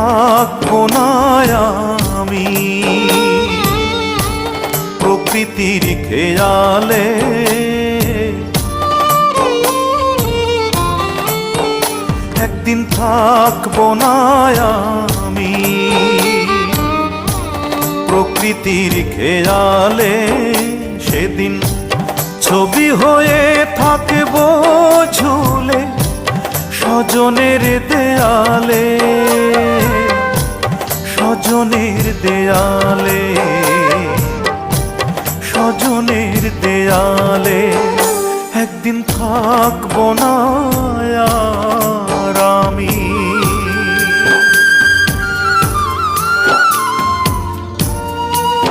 থাকবো না আমি প্রকৃতির খেয়ালে। একদিন থাকবো না আমি প্রকৃতির খেয়ালে। সেদিন ছবি হয়ে থাকবো ঝুলে স্বজনের দেয়ালে, স্বজনের দেয়ালে, স্বজনের দেয়ালে। একদিন থাকবো না